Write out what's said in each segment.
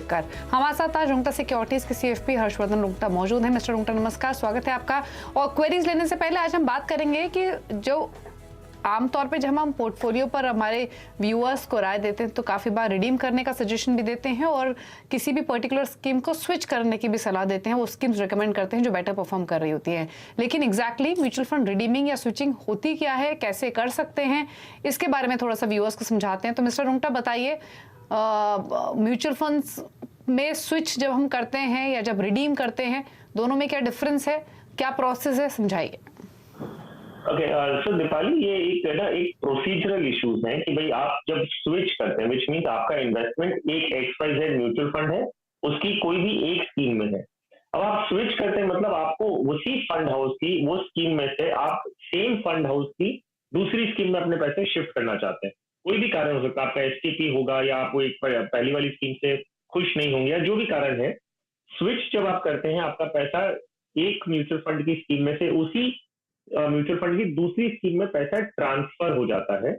कर हमारे साथ आज रुंगटा सिक्योरिटीज के सीएफपी हर्षवर्धन रुंगटा मौजूद हैं। मिस्टर रुंगटा नमस्कार, स्वागत है आपका। और क्वेरीज लेने से पहले आज हम बात करेंगे कि जो आमतौर पे जब हम पोर्टफोलियो पर हमारे व्यूअर्स को राय देते हैं तो काफ़ी बार रिडीम करने का सजेशन भी देते हैं और किसी भी पर्टिकुलर स्कीम को स्विच करने की भी सलाह देते हैं। वो स्कीम्स रिकमेंड करते हैं जो बेटर परफॉर्म कर रही होती हैं। लेकिन एग्जैक्टली म्यूचुअल फंड रिडीमिंग या स्विचिंग होती क्या है, कैसे कर सकते हैं, इसके बारे में थोड़ा सा व्यूअर्स को समझाते हैं। तो मिस्टर रुंगटा बताइए, म्यूचुअल फंड्स में स्विच जब हम करते हैं या जब रिडीम करते हैं, दोनों में क्या डिफरेंस है, क्या प्रोसेस है, समझाइए। ओके, सो दीपाली, ये एक प्रोसीजरल इश्यूज है कि भाई आप जब स्विच करते हैं, विच मीन्स आपका इन्वेस्टमेंट एक XYZ म्यूचुअल फंड है, उसकी कोई भी एक स्कीम में है। अब आप स्विच करते हैं मतलब आपको उसी फंड हाउस की वो स्कीम में से आप सेम फंड हाउस की दूसरी स्कीम में अपने पैसे शिफ्ट करना चाहते हैं। कोई भी कारण हो सकता है, आपका STP होगा या आप एक पहली वाली स्कीम से खुश नहीं होंगे या जो भी कारण है। स्विच जब आप करते हैं, आपका पैसा एक म्यूचुअल फंड की स्कीम में से उसी म्यूचुअल फंड की दूसरी स्कीम में पैसा ट्रांसफर हो जाता है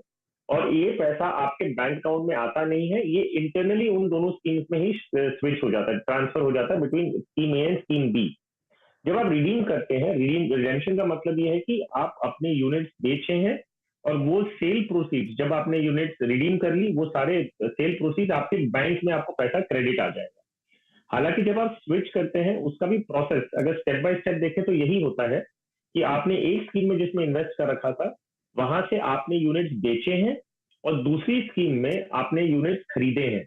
और ये पैसा आपके बैंक अकाउंट में आता नहीं है, ये इंटरनली उन दोनों स्कीम्स में ही स्विच हो जाता है, ट्रांसफर हो जाता है between scheme A and scheme B. जब आप रिडीम करते हैं, रिडेम्पशन का मतलब ये है कि आप अपने यूनिट्स बेचे हैं और वो सेल प्रोसीड्स, जब आपने यूनिट्स रिडीम कर ली, वो सारे सेल प्रोसीड्स आपके बैंक में आपको पैसा क्रेडिट आ जाएगा। हालांकि जब आप स्विच करते हैं, उसका भी प्रोसेस अगर स्टेप बाय स्टेप देखें तो यही होता है कि आपने एक स्कीम में जिसमें इन्वेस्ट कर रखा था, वहां से आपने यूनिट्स बेचे हैं और दूसरी स्कीम में आपने यूनिट्स खरीदे हैं।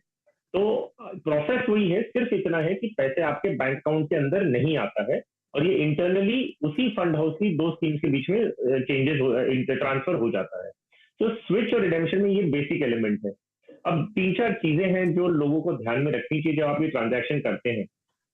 तो प्रोसेस वही है, सिर्फ इतना है कि पैसे आपके बैंक अकाउंट के अंदर नहीं आता है और ये इंटरनली उसी फंड हाउस की दो स्कीम के बीच में ट्रांसफर हो जाता है। तो स्विच और रिडेम्पशन में ये बेसिक एलिमेंट है। अब तीन चार चीजें हैं जो लोगों को ध्यान में रखनी चाहिए जब आप ये ट्रांजैक्शन करते हैं।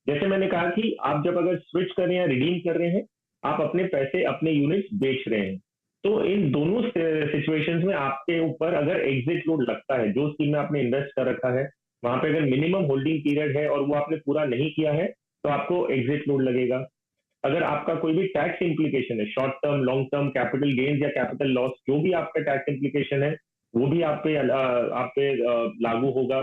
जैसे मैंने कहा कि आप जब अगर स्विच कर रहे हैं, रिडीम कर रहे हैं, आप अपने पैसे, अपने यूनिट्स बेच रहे हैं, तो इन दोनों सिचुएशंस में आपके ऊपर अगर एग्जिट लोड लगता है, जो स्कीम में आपने इन्वेस्ट कर रखा है वहां पे अगर मिनिमम होल्डिंग पीरियड है और वो आपने पूरा नहीं किया है तो आपको एग्जिट लोड लगेगा। अगर आपका कोई भी टैक्स इंप्लीकेशन है, short term, long term, capital gains या कैपिटल लॉस, जो भी आपका टैक्स इंप्लीकेशन है वो भी आप पे लागू होगा।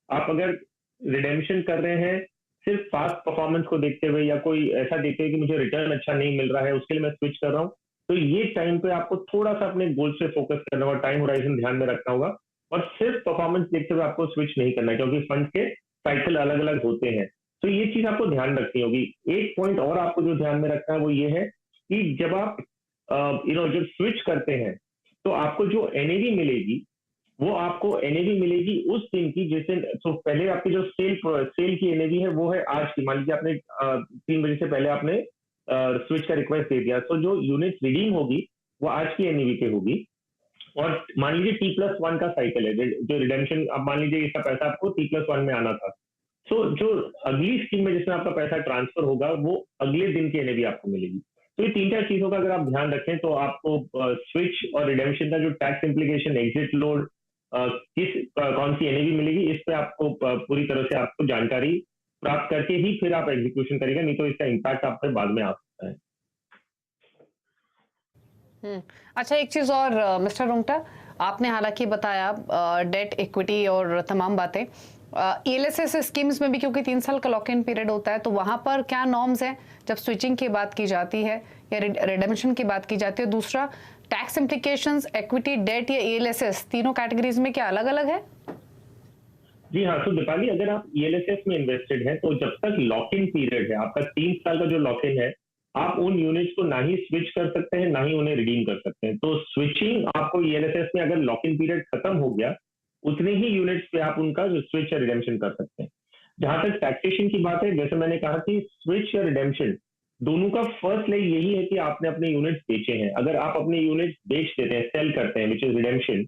आप अगर रिडेम्पशन कर रहे हैं सिर्फ फास्ट परफॉर्मेंस को देखते हुए या कोई ऐसा देखते हुए कि मुझे रिटर्न अच्छा नहीं मिल रहा है, उसके लिए मैं स्विच कर रहा हूँ, तो ये टाइम पे आपको थोड़ा सा अपने गोल पे फोकस करना होगा, टाइम होराइजन ध्यान में रखना होगा और सिर्फ परफॉर्मेंस देखते हुए आपको स्विच नहीं करना है, क्योंकि फंड के साइकिल अलग अलग होते हैं। तो ये चीज आपको ध्यान रखनी होगी। एक पॉइंट और आपको जो ध्यान में रखना है वो ये है कि जब आप जब स्विच करते हैं तो आपको जो NAV मिलेगी वो आपको NAV मिलेगी उस दिन की, जैसे तो पहले आपकी जो सेल की NAV है वो है आज की। मान लीजिए आपने 3 बजे से पहले आपने स्विच का रिक्वेस्ट दे दिया, तो जो यूनिट रिडीम होगी वो आज की NAV पे होगी। और मान लीजिए T+1 का साइकिल है, जो रिडेम्पशन, अब मान लीजिए इसका पैसा आपको T+1 में आना था, तो जो अगली स्कीम में जिसमें आपका पैसा ट्रांसफर होगा वो अगले दिन की NAV आपको मिलेगी। तो ये तीन चार चीजों का अगर आप ध्यान रखें तो आपको स्विच और रिडेम्पशन का जो टैक्स इंप्लीकेशन, एग्जिट लोड, कौन सी NAV मिलेगी, इस पे आपको पूरी तरह से आपको जानकारी प्राप्त करके ही फिर आप एग्जीक्यूशन करेंगे, नहीं तो इसका इम्पैक्ट आप पे बाद में आ सकता है। अच्छा, एक चीज और मिस्टर रुंगटा, आपने हालांकि बताया डेट, इक्विटी और तमाम बातें। ELSS स्कीम्स में भी क्योंकि 3 साल का लॉक इन पीरियड होता है, तो वहां पर क्या नॉर्म्स हैं जब स्विचिंग की बात की जाती है या रिडेम्पशन की बात की जाती है? दूसरा, टैक्स इम्प्लीकेशंस, इक्विटी, डेट या ELSS तीनों कैटेगरीज में क्या अलग अलग है? जी हाँ, तो दीपाली, अगर आप ELSS में इन्वेस्टेड हैं तो जब तक लॉक इन पीरियड है, आपका 3 साल का जो लॉक इन है, आप उन यूनिट्स को ना ही स्विच कर सकते हैं ना ही उन्हें रिडीम कर सकते हैं। तो स्विचिंग आपको ELSS में अगर लॉक इन पीरियड खत्म हो गया, उतने ही यूनिट्स पे आप उनका स्विच या रिडेम्पशन कर सकते हैं। जहां तक टैक्सेशन की बात है, जैसे मैंने कहा कि स्विच या रिडेम्पशन दोनों का फर्स्ट लेग यही है कि आपने अपने यूनिट्स बेचे हैं। अगर आप अपने यूनिट्स बेच देते हैं, सेल करते हैं, विच इज रिडेम्पशन,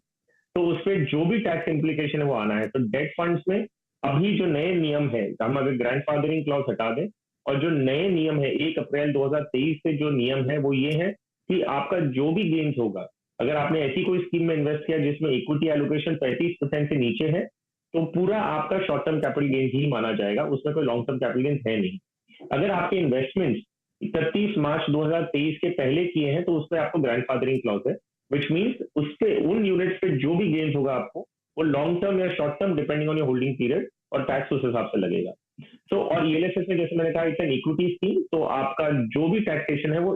तो उस पर जो भी टैक्स इंप्लीकेशन है वो आना है। तो डेट फंड्स में अभी जो नए नियम है, हम अगर ग्रैंडफादरिंग क्लॉज हटा दें और जो नए नियम है 1 अप्रैल 2023 से जो नियम है वो ये है कि आपका जो भी गेन्स होगा, अगर आपने ऐसी कोई स्कीम में इन्वेस्ट किया जिसमें इक्विटी एलोकेशन 35% से नीचे है, तो पूरा आपका शॉर्ट टर्म कैपिटल गेन्स ही माना जाएगा, उसमें कोई लॉन्ग टर्म कैपिटल गेन्स है नहीं। अगर आपके इन्वेस्टमेंट्स 31 मार्च 2023 के पहले किए हैं तो उस पर आपको ग्रैंडफादरिंग क्लॉज है, विच मीन्स उस पे, उन यूनिट्स पे जो भी गेन्स होगा आपको, वो लॉन्ग टर्म या short term depending on your holding period, और टैक्स उस हिसाब से लगेगा। और ईएलएसएस में जैसे मैंने कहा इट्स एन इक्विटी स्कीम, तो आपका जो भी टैक्सेशन है वो